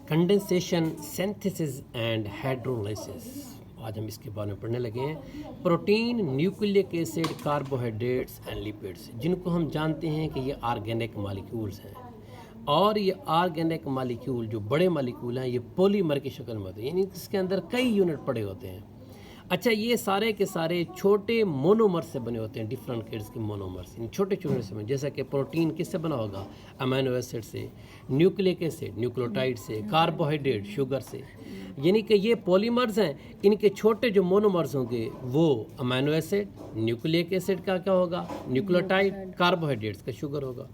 Condensation, synthesis and hydrolysis. आज हम इसके बारे में पढ़ने लगे हैं। Protein, nucleic acid, carbohydrates and lipids, जिनको हम जानते हैं कि ये ऑर्गेनिक मॉलिक्यूल्स हैं। और ये ऑर्गेनिक मॉलिक्यूल जो बड़े मॉलिक्यूल हैं, ये पॉलीमर की शक्ल में होते हैं, यानी इसके अंदर कई यूनिट पड़े होते हैं। अच्छा, ये सारे के सारे छोटे मोनोमर से बने होते हैं, डिफरेंट किड्स के मोनोमर्स, इन छोटे छोटे से बने। जैसा कि प्रोटीन किससे बना होगा? अमीनो एसिड से, न्यूक्लिक एसिड न्यूक्लियोटाइड से, कार्बोहाइड्रेट शुगर से। यानी कि ये पॉलीमर्स हैं, इनके छोटे जो मोनोमर्स होंगे वो अमीनो एसिड, न्यूक्लिक एसिड का क्या होगा? न्यूक्लियोटाइड, कार्बोहाइड्रेट्स का शुगर होगा।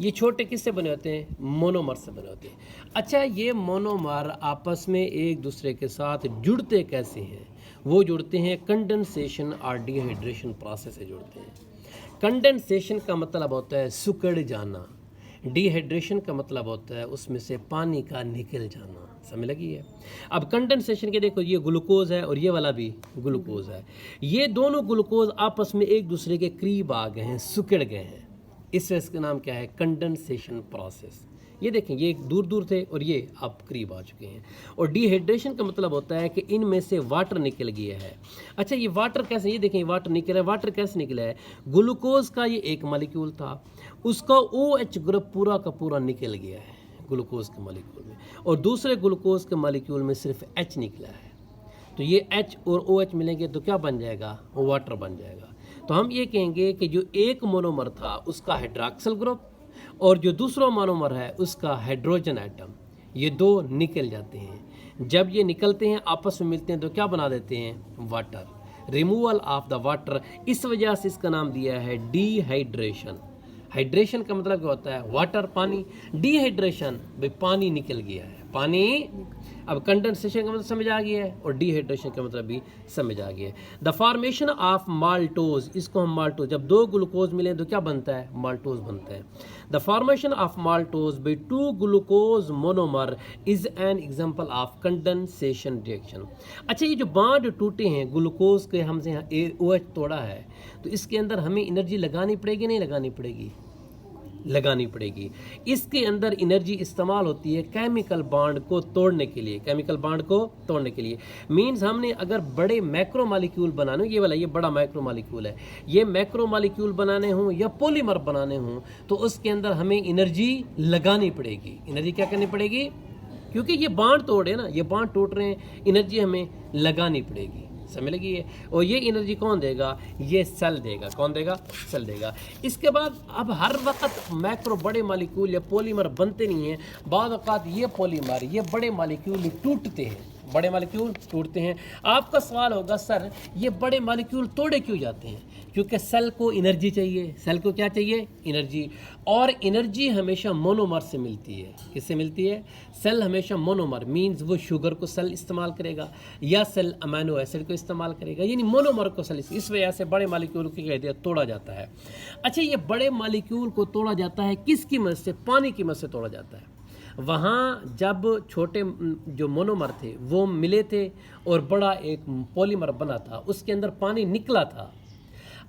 ये छोटे किससे बने होते हैं? मोनोमर से बने होते हैं। अच्छा, ये मोनोमर आपस में एक दूसरे के साथ जुड़ते कैसे हैं? वो जुड़ते हैं कंडेंसेशन और डिहाइड्रेशन प्रोसेस से जुड़ते हैं। कंडेंसेशन का मतलब होता है सिकुड़ जाना, डिहाइड्रेशन का मतलब होता है उसमें से पानी का निकल जाना। समझ लगी है? अब कंडेंसेशन के देखो, ये ग्लूकोज है और ये वाला भी ग्लूकोज है। ये दोनों ग्लूकोज आपस में एक दूसरे के करीब आ गए हैं, सिकुड़ गए हैं। इस वजह का नाम क्या है? Condensation process. ये देखें, ये दूर दूर थे और ये अब करीब आ चुके हैं। और डिहाइड्रेशन का मतलब होता है कि इनमें से वाटर निकल गया है। अच्छा, ये वाटर कैसे? ये देखें, वाटर निकला है। वाटर कैसे निकला है? ग्लूकोज का ये एक मॉलिक्यूल था, उसका OH ग्रुप पूरा का पूरा निकल गया है ग्लूकोज के मॉलिक्यूल में, और दूसरे ग्लूकोज के मॉलिक्यूल में सिर्फ H निकला है। तो ये H और OH मिलेंगे तो क्या बन जाएगा? वाटर बन जाएगा। तो हम ये कहेंगे कि जो एक मोनोमर था उसका हाइड्रॉक्सिल ग्रुप और जो दूसरा मोनोमर है उसका हाइड्रोजन एटम, ये दो निकल जाते हैं। जब ये निकलते हैं आपस में मिलते हैं तो क्या बना देते हैं? Water. Removal of the water, इस वजह से इसका नाम दिया है डिहाइड्रेशन। हाइड्रेशन का मतलब क्या होता है? वाटर, पानी। डिहाइड्रेशन, भाई पानी निकल गया है, पानी। अब कंडेंसेशन का मतलब समझ आ गया है और डिहाइड्रेशन का मतलब भी समझ आ गया है। द फॉर्मेशन ऑफ माल्टोज, इसको हम माल्टोज, जब दो ग्लूकोज मिले तो क्या बनता है? माल्टोज बनता है। The formation of maltose by two glucose monomer is an example of condensation reaction. अच्छा, ये जो बांड टूटे हैं ग्लूकोज के, हमसे यहाँ OH तोड़ा है, तो इसके अंदर हमें एनर्जी लगानी पड़ेगी नहीं लगानी पड़ेगी? लगानी पड़ेगी। इसके अंदर एनर्जी इस्तेमाल होती है केमिकल बॉन्ड को तोड़ने के लिए, केमिकल बॉन्ड को तोड़ने के लिए। मींस हमने अगर बड़े मैक्रो मॉलिक्यूल बनाने, ये वाला ये बड़ा माइक्रो मॉलिक्यूल है, ये मैक्रो मॉलिक्यूल बनाने हों या पॉलीमर बनाने हों तो उसके अंदर हमें एनर्जी लगानी पड़ेगी। एनर्जी क्या करनी पड़ेगी? क्योंकि ये बांड तोड़े ना, ये बांड टूट रहे हैं, एनर्जी हमें लगानी पड़ेगी। समझ लगी है? और ये एनर्जी कौन देगा? ये सेल देगा। कौन देगा? सेल देगा। इसके बाद अब हर वक्त मैक्रो बड़े मॉलिक्यूल या पॉलीमर बनते नहीं हैं, बाद वक़्त ये पॉलीमर, ये बड़े मॉलिक्यूल टूटते हैं, बड़े मॉलिक्यूल टूटते हैं। आपका सवाल होगा, सर ये बड़े मॉलिक्यूल तोड़े क्यों जाते हैं? क्योंकि सेल को एनर्जी चाहिए। सेल को क्या चाहिए? एनर्जी। और एनर्जी हमेशा मोनोमर से मिलती है। किससे मिलती है? सेल हमेशा मोनोमर, मींस वो शुगर को सेल इस्तेमाल करेगा या सेल अमीनो एसिड को इस्तेमाल करेगा, यानी मोनोमर को सेल। इस वजह से बड़े मॉलिक्यूल की कहते हैं तोड़ा जाता है। अच्छा, ये बड़े मॉलिक्यूल को तोड़ा जाता है किसकी मदद से? पानी की मदद से तोड़ा जाता है। वहाँ जब छोटे जो मोनोमर थे वो मिले थे और बड़ा एक पॉलीमर बना था, उसके अंदर पानी निकला था।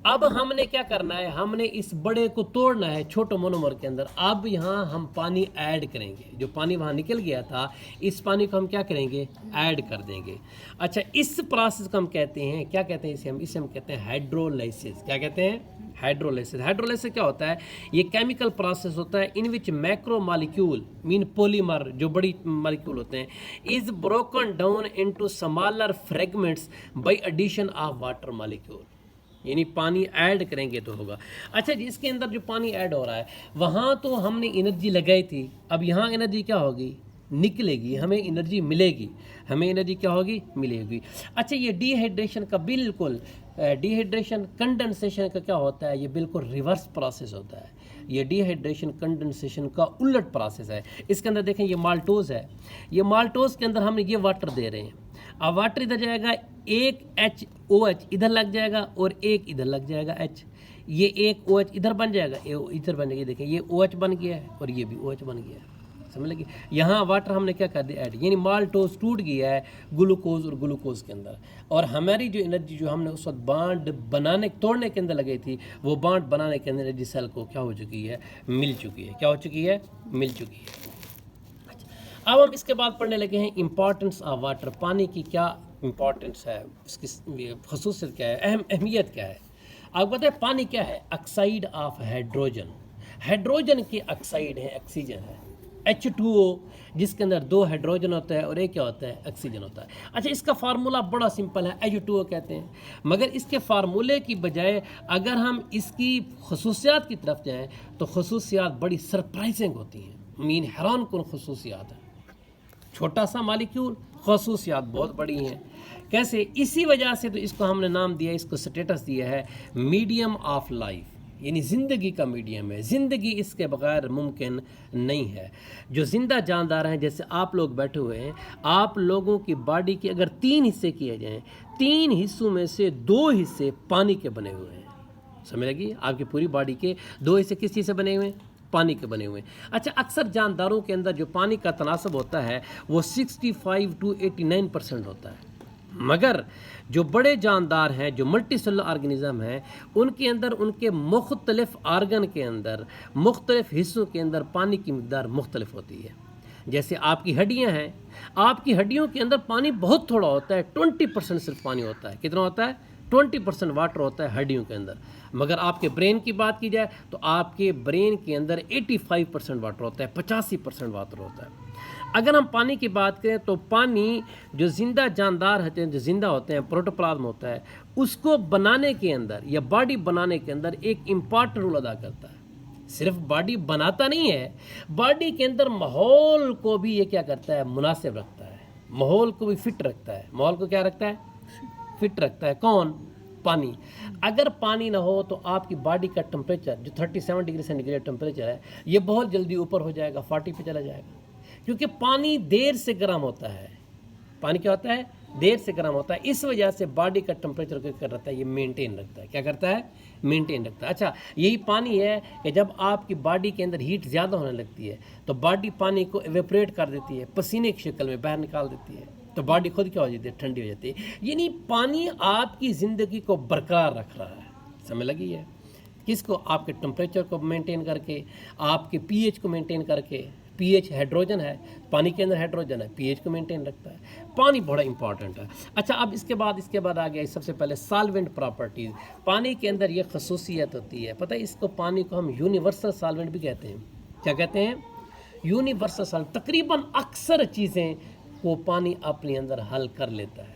अब हमने क्या करना है? हमने इस बड़े को तोड़ना है छोटे मोनोमर के अंदर। अब यहाँ हम पानी ऐड करेंगे, जो पानी वहाँ निकल गया था इस पानी को हम क्या करेंगे? ऐड कर देंगे। अच्छा, इस प्रोसेस को हम कहते हैं, क्या कहते हैं इसे हम कहते हैं हाइड्रोलाइसिस। क्या कहते हैं? हाइड्रोलाइसिस। हाइड्रोलाइसिस क्या होता है? ये केमिकल प्रोसेस होता है in which macro molecule mean polymer, जो बड़ी मॉलिक्यूल होते हैं, is broken down into smaller fragments by addition of water molecule. यानी पानी ऐड करेंगे तो होगा। अच्छा, जिसके अंदर जो पानी ऐड हो रहा है वहाँ तो हमने एनर्जी लगाई थी, अब यहाँ एनर्जी क्या होगी? निकलेगी, हमें एनर्जी मिलेगी। हमें एनर्जी क्या होगी? मिलेगी। अच्छा, ये डिहाइड्रेशन का बिल्कुल, डिहाइड्रेशन कंडेंसेशन का क्या होता है? ये बिल्कुल रिवर्स प्रोसेस होता है। ये डिहाइड्रेशन कंडेंसेशन का उलट प्रोसेस है। इसके अंदर देखें, ये माल्टोज है, ये माल्टोज के अंदर हम ये वाटर दे रहे हैं। अब वाटर इधर जाएगा, एक OH इधर लग जाएगा और एक इधर लग जाएगा H। ये एक OH इधर बन जाएगा, इधर बन जाएगा। देखें, ये OH बन गया है और ये भी OH बन गया है। समझ लगी? यहाँ वाटर हमने क्या कर दिया? ऐड। यानी माल्टोज टूट गया है ग्लूकोज और ग्लूकोज के अंदर, और हमारी जो एनर्जी जो हमने उस वक्त बांड बनाने तोड़ने के अंदर लगी थी, वो बांड बनाने के अंदर एनर्जी सेल को क्या हो चुकी है? मिल चुकी है। क्या हो चुकी है? मिल चुकी है। अब हम इसके बाद पढ़ने लगे हैं इम्पॉर्टेंस ऑफ वाटर, पानी की क्या इम्पॉर्टेंस है, उसकी खसूसियत क्या है, अहमियत क्या है। आपको पता है पानी क्या है? ऑक्साइड ऑफ हाइड्रोजन, हाइड्रोजन की ऑक्साइड है, ऑक्सीजन है, H2O, जिसके अंदर 2 हाइड्रोजन होता है और एक क्या होता है? ऑक्सीजन होता है। अच्छा, इसका फार्मूला बड़ा सिंपल है, H2O कहते हैं, मगर इसके फार्मूले की बजाय अगर हम इसकी खसूसियात की तरफ जाएं तो खसूसियात बड़ी सरप्राइजिंग होती हैं, मीन हैरान कुन खसूसियात है। छोटा सा मालिक्यूल, खसूसियात बहुत बड़ी हैं। कैसे? इसी वजह से तो इसको हमने नाम दिया, इसको स्टेटस दिया है मीडियम ऑफ लाइफ, यानी ज़िंदगी का मीडियम है, ज़िंदगी इसके बगैर मुमकिन नहीं है। जो ज़िंदा जानदार हैं, जैसे आप लोग बैठे हुए हैं, आप लोगों की बॉडी के अगर 3 हिस्से किए जाएं, 3 हिस्सों में से 2 हिस्से पानी के बने हुए हैं। समझ लगी? आपकी पूरी बॉडी के 2 हिस्से किस चीज़ से बने हुए हैं? पानी के बने हुए हैं। अच्छा, अक्सर जानदारों के अंदर जो पानी का तनासब होता है वो 65 to 89% होता है, मगर जो बड़े जानदार हैं, जो मल्टी सेलुलर ऑर्गेनिज्म हैं, उनके अंदर उनके मुख्तलिफ आर्गन के अंदर, मुख्तलिफ हिस्सों के अंदर पानी की मिकदार मुख्तलिफ होती है। जैसे आपकी हड्डियां हैं, आपकी हड्डियों के अंदर पानी बहुत थोड़ा होता है, 20% सिर्फ पानी होता है। कितना होता है? 20% वाटर होता है हड्डियों के अंदर। मगर आपके ब्रेन की बात की जाए तो आपके ब्रेन के अंदर 85% वाटर होता है, 85% वाटर होता है। अगर हम पानी की बात करें तो पानी जो ज़िंदा जानदार होते हैं, जो ज़िंदा होते हैं, प्रोटोप्लाज्म होता है, उसको बनाने के अंदर या बॉडी बनाने के अंदर एक इम्पॉर्टेंट रोल अदा करता है। सिर्फ बॉडी बनाता नहीं है, बॉडी के अंदर माहौल को भी ये क्या करता है? मुनासिब रखता है, माहौल को भी फिट रखता है। माहौल को क्या रखता है? फिट रखता है। कौन? पानी। अगर पानी ना हो तो आपकी बॉडी का टेम्परेचर जो 37 डिग्री सेंटीग्रेड टेम्परेचर है, ये बहुत जल्दी ऊपर हो जाएगा, 40 पे चला जाएगा, क्योंकि पानी देर से गर्म होता है। पानी क्या होता है? देर से गर्म होता है। इस वजह से बॉडी का टेम्परेचर क्या कर रखता है? ये मेंटेन रखता है। क्या करता है? मेंटेन रखता है। अच्छा, यही पानी है कि जब आपकी बॉडी के अंदर हीट ज़्यादा होने लगती है तो बॉडी पानी को एवेपोरेट कर देती है, पसीने की शक्ल में बाहर निकाल देती है, तो बॉडी खुद क्या हो जाती है? ठंडी हो जाती है। यानी पानी आपकी ज़िंदगी को बरकरार रख रहा है। समझ लगी है? किसको? आपके टेम्परेचर को मेंटेन करके, आपके पीएच को मेंटेन करके। पीएच हाइड्रोजन है, पानी के अंदर हाइड्रोजन है, पीएच को मेंटेन रखता है। पानी बड़ा इंपॉर्टेंट है। अच्छा, अब इसके बाद आ गया सबसे पहले सॉल्वेंट प्रॉपर्टीज़। पानी के अंदर ये खसूसियत होती है, पता है इसको, पानी को हम यूनिवर्सल सॉल्वेंट भी कहते हैं। क्या कहते हैं? Universal solvent. तकरीबन अक्सर चीज़ें वो पानी अपने अंदर हल कर लेता है।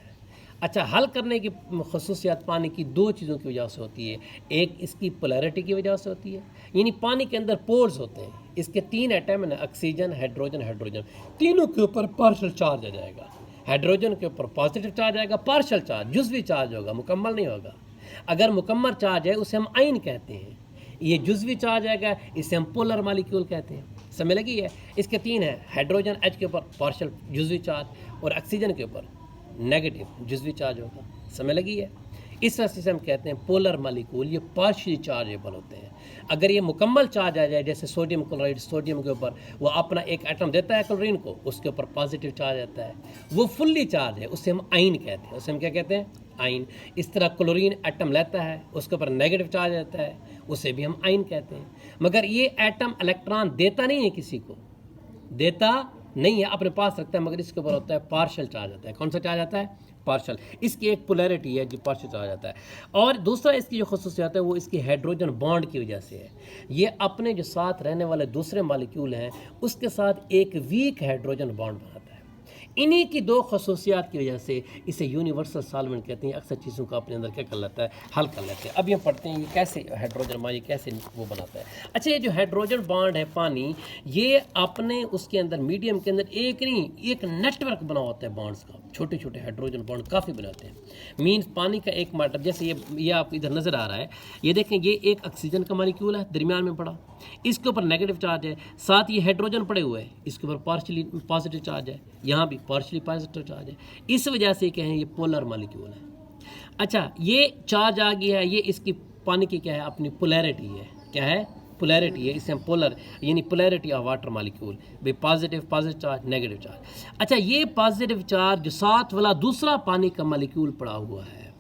अच्छा, हल करने की खसूसियात पानी की 2 चीज़ों की वजह से होती है। एक इसकी पोलैरिटी की वजह से होती है, यानी पानी के अंदर पोल्स होते हैं, इसके 3 एटम हैं, ऑक्सीजन, हाइड्रोजन, हाइड्रोजन, तीनों के ऊपर पार्शियल चार्ज आ जाएगा। हाइड्रोजन के ऊपर पॉजिटिव चार्ज आएगा, पार्शियल चार्ज, जुज़वी चार्ज होगा, मुकम्मल नहीं होगा। अगर मुकम्मल चार्ज है उसे हम आयन कहते हैं, ये जुज़वी चार्ज आएगा, इसे हम पोलर मॉलिक्यूल कहते हैं। समझ लगी है? इसके 3 है, हाइड्रोजन H के ऊपर पार्शियल जुज़वी चार्ज और ऑक्सीजन के ऊपर नेगेटिव जुज़वी चार्ज होगा। समझ लगी है? इस वजह से हम कहते हैं पोलर मॉलिक्यूल ये पार्शियली चार्जेबल होते हैं। अगर ये मुकम्मल चार्ज आ जाए, जैसे सोडियम क्लोराइड, सोडियम के ऊपर वो अपना एक एटम देता है क्लोरीन को, उसके ऊपर पॉजिटिव चार्ज आता है, वो फुल्ली चार्ज है, उसे हम आयन कहते हैं। उसे हम क्या कहते हैं? आयन। इस तरह क्लोरीन एटम लेता है, उसके ऊपर नेगेटिव चार्ज आता है, उसे भी हम आयन कहते हैं। मगर ये एटम इलेक्ट्रॉन देता नहीं है, किसी को देता नहीं है, अपने पास रखता है, मगर इसके ऊपर होता है पार्शियल चार्ज आता है। कौन सा चार्ज आता है? पार्शियल। इसकी एक पोलैरिटी है जो पार्शियल चार्ज आता है। और दूसरा इसकी जो खसूसियत है वो इसकी हाइड्रोजन बॉन्ड की वजह से है। ये अपने जो साथ रहने वाले दूसरे मॉलिक्यूल हैं उसके साथ एक वीक हाइड्रोजन बॉन्ड बनाता है। इन्हीं की 2 खसूसियात की वजह से इसे यूनिवर्सल सॉल्वेंट कहते हैं। अक्सर चीज़ों को अपने अंदर क्या कर लेता है? हल कर लेते हैं। अब ये पढ़ते हैं ये कैसे हाइड्रोजन बॉन्ड, ये कैसे वो बनाता है। अच्छा, ये जो हाइड्रोजन बॉन्ड है पानी, ये अपने उसके अंदर मीडियम के अंदर एक नहीं, एक नेटवर्क बना होता है बॉन्ड्स का। छोटे छोटे हाइड्रोजन बॉन्ड काफ़ी बनाते हैं। मीन्स पानी का एक माटर, जैसे ये आपको इधर नज़र आ रहा है, ये देखें, ये एक ऑक्सीजन का मॉलिक्यूल है, दरमियान में पड़ा, इसके ऊपर नेगेटिव चार्ज है, साथ ये हाइड्रोजन पड़े हुए हैं, इसके ऊपर पार्शियली पॉजिटिव चार्ज है, यहाँ भी पार्शियली पॉजिटिव चार्ज है। इस वजह से कहें ये पोलर मॉलिक्यूल है। अच्छा, ये चार्ज आ गया है, ये इसकी पानी की क्या है? अपनी पोलैरिटी है। क्या है? पोलैरिटी है। इसे हम पोलर, यानी पोलैरिटी ऑफ वाटर मॉलिक्यूल, भाई पॉजिटिव चार्ज, नेगेटिव चार्ज। अच्छा, ये पॉजिटिव चार्ज जो साथ वाला दूसरा पानी का मॉलिक्यूल पड़ा हुआ है,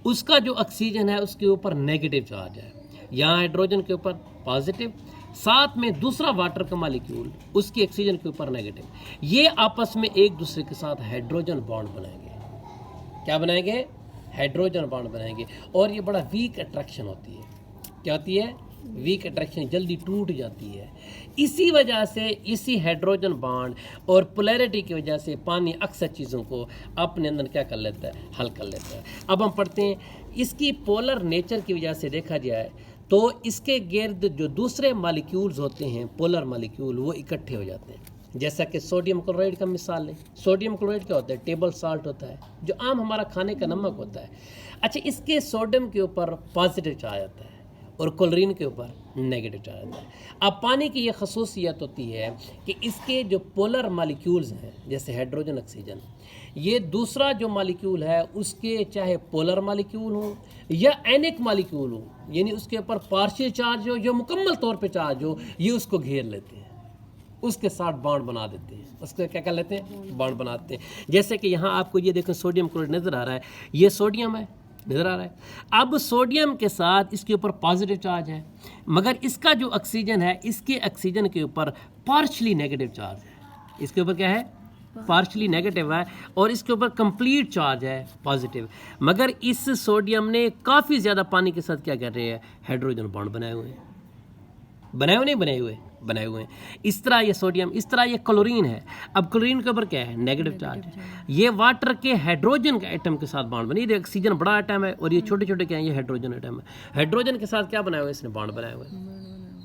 उसका जो ऑक्सीजन है उसके ऊपर नेगेटिव चार्ज है। यहाँ हाइड्रोजन के ऊपर पॉजिटिव, साथ में दूसरा वाटर का मॉलिक्यूल उसकी ऑक्सीजन के ऊपर नेगेटिव, ये आपस में एक दूसरे के साथ हाइड्रोजन बॉन्ड बनाएंगे। क्या बनाएंगे? हाइड्रोजन बॉन्ड बनाएंगे। और ये बड़ा वीक अट्रैक्शन होती है। क्या होती है? वीक अट्रैक्शन, जल्दी टूट जाती है। इसी वजह से इसी हाइड्रोजन बॉन्ड और पोलैरिटी की वजह से पानी अक्सर चीज़ों को अपने अंदर क्या कर लेता है? हल कर लेता है। अब हम पढ़ते हैं, इसकी पोलर नेचर की वजह से देखा जाए तो इसके गिर्द जो दूसरे मॉलिक्यूल्स होते हैं, पोलर मॉलिक्यूल, वो इकट्ठे हो जाते हैं। जैसा कि सोडियम क्लोराइड का मिसाल है। सोडियम क्लोराइड क्या होता है? टेबल साल्ट होता है, जो आम हमारा खाने का नमक होता है। अच्छा, इसके सोडियम के ऊपर पॉजिटिव चार्ज आता है और क्लोरीन के ऊपर नेगेटिव चार्ज आता है। अब पानी की ये खसूसियत होती है कि इसके जो पोलर मॉलिक्यूल्स हैं, जैसे हाइड्रोजन, ऑक्सीजन, ये दूसरा जो मॉलिक्यूल है उसके चाहे पोलर मॉलिक्यूल हो या एनिक मॉलिक्यूल हो, यानी उसके ऊपर पार्शियल चार्ज हो, जो मुकम्मल तौर पे चार्ज हो, ये उसको घेर लेते हैं, उसके साथ बॉन्ड बना देते हैं। उसको क्या कर लेते हैं? बॉन्ड बनाते हैं। जैसे कि यहाँ आपको ये देखें, सोडियम क्लोराइड नज़र आ रहा है, ये सोडियम है, नज़र आ रहा है। अब सोडियम के साथ इसके ऊपर पॉजिटिव चार्ज है, मगर इसका जो ऑक्सीजन है, इसके ऑक्सीजन के ऊपर पार्शली नेगेटिव चार्ज है। इसके ऊपर क्या है? पार्शली नेगेटिव है, और इसके ऊपर कंप्लीट चार्ज है पॉजिटिव। मगर इस सोडियम ने काफ़ी ज़्यादा पानी के साथ क्या कर रहे हैं? हाइड्रोजन बॉन्ड बनाए हुए हैं। बनाए हुए नहीं बनाए हुए? बनाए हुए हैं। इस तरह ये सोडियम, इस तरह ये क्लोरीन है। अब क्लोरीन के ऊपर क्या है? Negative charge. ये वाटर के हाइड्रोजन के एटम के साथ बॉन्ड बनी। ये ऑक्सीजन बड़ा एटम है और ये छोटे छोटे क्या है? ये हाइड्रोजन एटम है। हाइड्रोजन के साथ क्या बनाया हुआ है? इसने बॉन्ड बनाए हुए।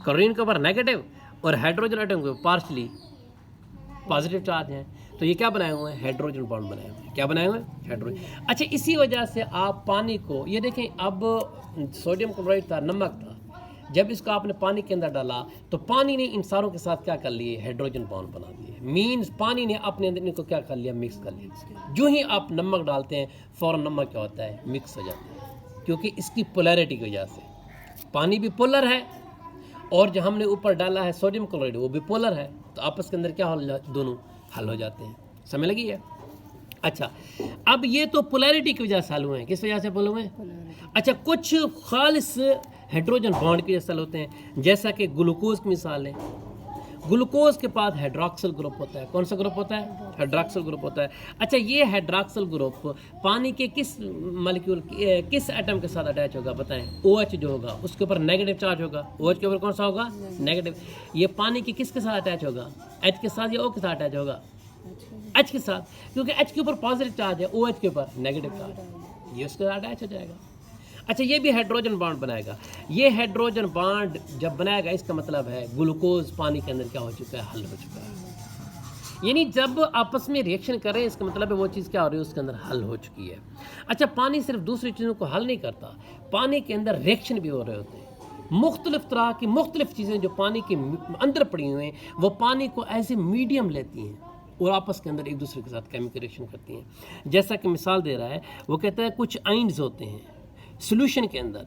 क्लोरीन के ऊपर नेगेटिव और हाइड्रोजन एटम के ऊपर पार्शली पॉजिटिव चार्ज है। तो ये क्या बनाए हुए हैं? हाइड्रोजन बॉन्ड बनाए हुए हैं। क्या बनाए हुए हैं? हाइड्रोजन। अच्छा, इसी वजह से आप पानी को, ये देखें, अब सोडियम क्लोराइड था, नमक था, जब इसको आपने पानी के अंदर डाला तो पानी ने इन सारों के साथ क्या कर लिए? हाइड्रोजन बॉन्ड बना दिए। मीन्स पानी ने अपने अंदर इनको क्या कर लिया? मिक्स कर लिया। जो ही आप नमक डालते हैं, फ़ौरन नमक क्या होता है? मिक्स हो जाता है, क्योंकि इसकी पोलैरिटी की वजह से। पानी भी पोलर है और जो हमने ऊपर डाला है सोडियम क्लोराइड, वो भी पोलर है, तो आपस के अंदर क्या हो, दोनों हल हो जाते हैं। समझ लगी है? अच्छा, अब ये तो पोलैरिटी की वजह से हल हुए हैं। किस वजह से हल हुए हैं? अच्छा, कुछ खालिस हाइड्रोजन बॉन्ड के जैसे होते हैं, जैसा कि ग्लूकोज की मिसाल है। ग्लूकोज के पास हाइड्रोक्सिल ग्रुप होता है। कौन सा ग्रुप होता है? हाइड्रोक्सिल ग्रुप होता है। अच्छा, ये हाइड्रोक्सिल ग्रुप पानी के किस मॉलिक्यूल, किस एटम के साथ अटैच होगा? बताएं। OH जो होगा उसके ऊपर नेगेटिव चार्ज होगा। OH के ऊपर कौन सा होगा? नेगेटिव। ये पानी के किसके साथ अटैच होगा? H के साथ या O के साथ अटैच होगा? H के साथ, क्योंकि H के ऊपर पॉजिटिव चार्ज है, OH के ऊपर नेगेटिव चार्ज, ये उसके साथ अटैच हो जाएगा। अच्छा, ये भी हाइड्रोजन बॉन्ड बनाएगा। ये हाइड्रोजन बॉन्ड जब बनाएगा, इसका मतलब है ग्लूकोज पानी के अंदर क्या हो चुका है? हल हो चुका है। यानी जब आपस में रिएक्शन कर रहे हैं, इसका मतलब है वो चीज़ क्या हो रही है? उसके अंदर हल हो चुकी है। अच्छा, पानी सिर्फ दूसरी चीज़ों को हल नहीं करता, पानी के अंदर रिएक्शन भी हो रहे होते हैं। मुख्तलिफ तरह की मुख्तलिफ चीज़ें जो पानी के अंदर पड़ी हुई हैं, वो पानी को ऐसे मीडियम लेती हैं और आपस के अंदर एक दूसरे के साथ केमिकल रिएक्शन करती हैं। जैसा कि मिसाल दे रहा है, वो कहता है कुछ आइंस होते हैं सोल्यूशन के अंदर।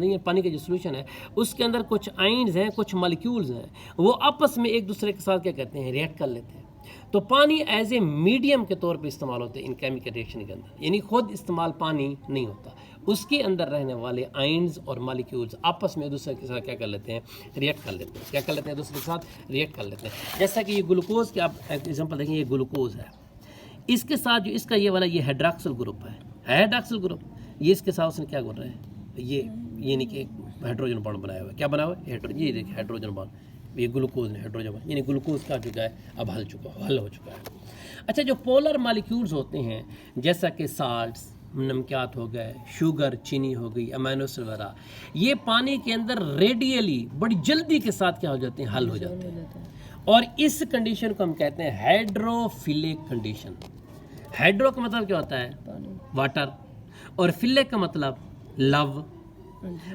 ये पानी का जो सोल्यूशन है, उसके अंदर कुछ आइंस हैं, कुछ मॉलिक्यूल्स हैं, वो आपस में एक दूसरे के साथ क्या करते हैं? रिएक्ट कर लेते हैं। तो पानी एज ए मीडियम के तौर पे इस्तेमाल होते हैं इन केमिकल रिएक्शन के अंदर। यानी खुद इस्तेमाल पानी नहीं होता, उसके अंदर रहने वाले आइंस और मॉलिक्यूल्स आपस में एक दूसरे के साथ क्या कर लेते हैं? रिएक्ट कर लेते हैं। क्या कर लेते हैं? एक दूसरे के साथ रिएक्ट कर लेते हैं। जैसा कि ये ग्लूकोज के आप एग्जाम्पल देखें, ये ग्लूकोज है, इसके साथ जो इसका ये वाला ये हाइड्रोक्सिल ग्रुप है, हाइड्रोक्सिल ग्रुप, ये इसके साथ उसने क्या कर रहा है? ये नहीं कि हाइड्रोजन बॉन्ड बनाया हुआ है। क्या बनाया हुआ है? हाइड्रोजन। ये देखिए हाइड्रोजन बॉन्ड, ये ग्लूकोज ने हाइड्रोजन बॉन्ड, यानी ग्लूकोज का जो है अब हल हो चुका है। अच्छा, जो पोलर मॉलिक्यूल्स होते हैं, जैसा कि साल्ट्स, नमकियात हो गए, शुगर, चीनी हो गई, अमीनो एसिड वगैरह, ये पानी के अंदर रेडियली बड़ी जल्दी के साथ क्या हो जाते हैं? हल हो जाते हैं। और इस कंडीशन को हम कहते हैं हाइड्रोफिलिक कंडीशन। हाइड्रो का मतलब क्या होता है? वाटर, और फिलिक का मतलब love.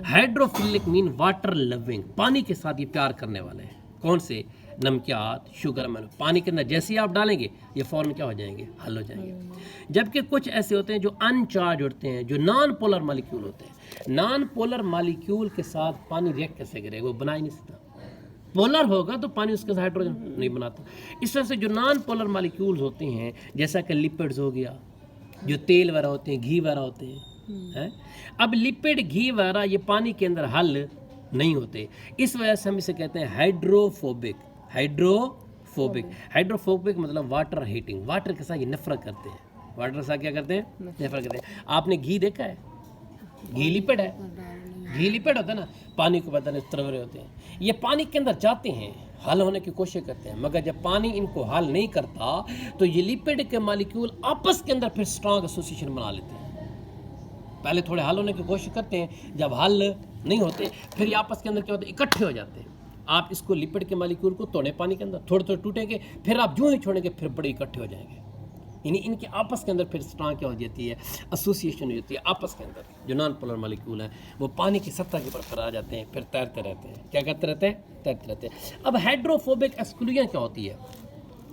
Hydrophilic mean water loving, पानी के साथ ये प्यार करने वाले हैं। कौन से? नमकियात, शुगर, अमीनो। पानी के अंदर जैसे ही आप डालेंगे, ये फौरन क्या हो जाएंगे? हल हो जाएंगे। जबकि कुछ ऐसे होते हैं जो अनचार्ज होते हैं, जो नॉन पोलर मॉलिक्यूल होते हैं। नॉन पोलर मॉलिक्यूल के साथ पानी रिएक्ट कैसे करेगा? वो बना ही नहीं सकता। पोलर होगा तो पानी उसके साथ हाइड्रोजन नहीं बनाता। इस तरह से जो नॉन पोलर मॉलिक्यूल्स होते हैं, जैसा कि लिपिड्स हो गया, जो तेल वगैरह होते हैं, घी वगैरह होते हैं, अब लिपिड, घी वगैरह ये पानी के अंदर हल नहीं होते। इस वजह से हम इसे कहते हैं हाइड्रोफोबिक। हाइड्रोफोबिक मतलब वाटर हीटिंग, वाटर के साथ ये नफरत करते हैं। वाटर के साथ क्या करते हैं? नफरत करते हैं। आपने घी देखा है? घी लिपिड है, घी लिपिड होता है ना, पानी को बताने तरवरे होते हैं। ये पानी के अंदर जाते हैं, हल होने की कोशिश करते हैं, मगर जब पानी इनको हल नहीं करता तो ये लिपिड के मॉलिक्यूल आपस के अंदर फिर स्ट्रॉन्ग एसोसिएशन बना लेते हैं। पहले थोड़े हल होने की कोशिश करते हैं, जब हल नहीं होते फिर ये आपस के अंदर क्या होता है? इकट्ठे हो जाते हैं। आप इसको लिपिड के मॉलिक्यूल को तोड़े पानी के अंदर, थोड़े थोड़े टूटेंगे, फिर आप जो ही छोड़ेंगे फिर बड़े इकट्ठे हो जाएंगे। यानी इनके आपस के अंदर फिर स्ट्रॉन्ग क्या हो जाती है? एसोसिएशन हो जाती है आपस के अंदर। जो नॉन पोलर मॉलिक्यूल हैं वो पानी की सतह के ऊपर फिर आ जाते हैं, फिर तैरते रहते हैं। क्या करते रहते हैं? तैरते रहते हैं। अब हाइड्रोफोबिक एक्सक्लूजन क्या होती है?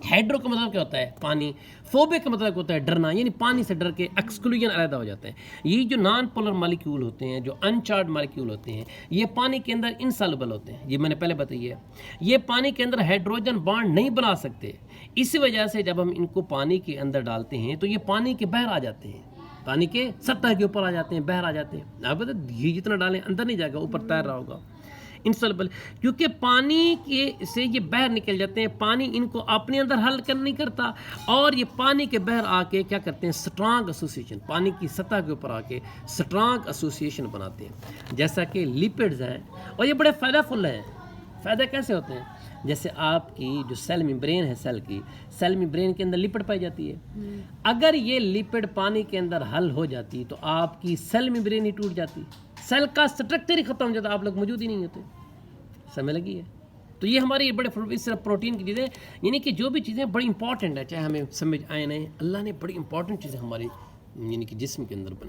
हाइड्रो का मतलब क्या होता है? पानी। फोबिक का मतलब होता है डरना, यानी पानी से डर के एक्सक्लूजन अलग हो जाते हैं। ये जो नॉन पोलर मॉलिक्यूल होते हैं, जो अनचार्ज मॉलिक्यूल होते हैं, ये पानी के अंदर इनसॉल्युबल होते हैं। ये मैंने पहले बताई है। ये पानी के अंदर हाइड्रोजन बॉन्ड नहीं बना सकते। इसी वजह से जब हम इनको पानी के अंदर डालते हैं तो ये पानी के बाहर आ जाते हैं, पानी के सतह के ऊपर आ जाते हैं, बाहर आ जाते हैं। आप पता घी जितना डालें अंदर नहीं जाएगा, ऊपर तैर रहा होगा। इनसॉल्युबल, क्योंकि पानी के से ये बाहर निकल जाते हैं। पानी इनको अपने अंदर हल कर नहीं करता, और ये पानी के बाहर आके क्या करते हैं? स्ट्रॉन्ग एसोसिएशन, पानी की सतह के ऊपर आके स्ट्रॉन्ग एसोसिएशन बनाते हैं, जैसा कि लिपिड्स हैं। और ये बड़े फ़ायदेफुल हैं। फ़ायदे कैसे होते हैं? जैसे आपकी जो सेल मेम्ब्रेन है, सेल मेम्ब्रेन के अंदर लिपिड पाई जाती है। अगर ये लिपिड पानी के अंदर हल हो जाती तो आपकी सेल मेम्ब्रेन ही टूट जाती, सेल का स्ट्रक्चर ही खत्म हो जाता, आप लोग मौजूद ही नहीं होते। समय लगी है। तो ये हमारी बड़े सिर्फ प्रोटीन की चीज़ें, यानी कि जो भी चीज़ें बड़ी इंपॉर्टेंट है, चाहे हमें समझ आए नहीं, अल्लाह ने बड़ी इंपॉर्टेंट चीज़ें हमारी यानी कि जिस्म के अंदर बनाई।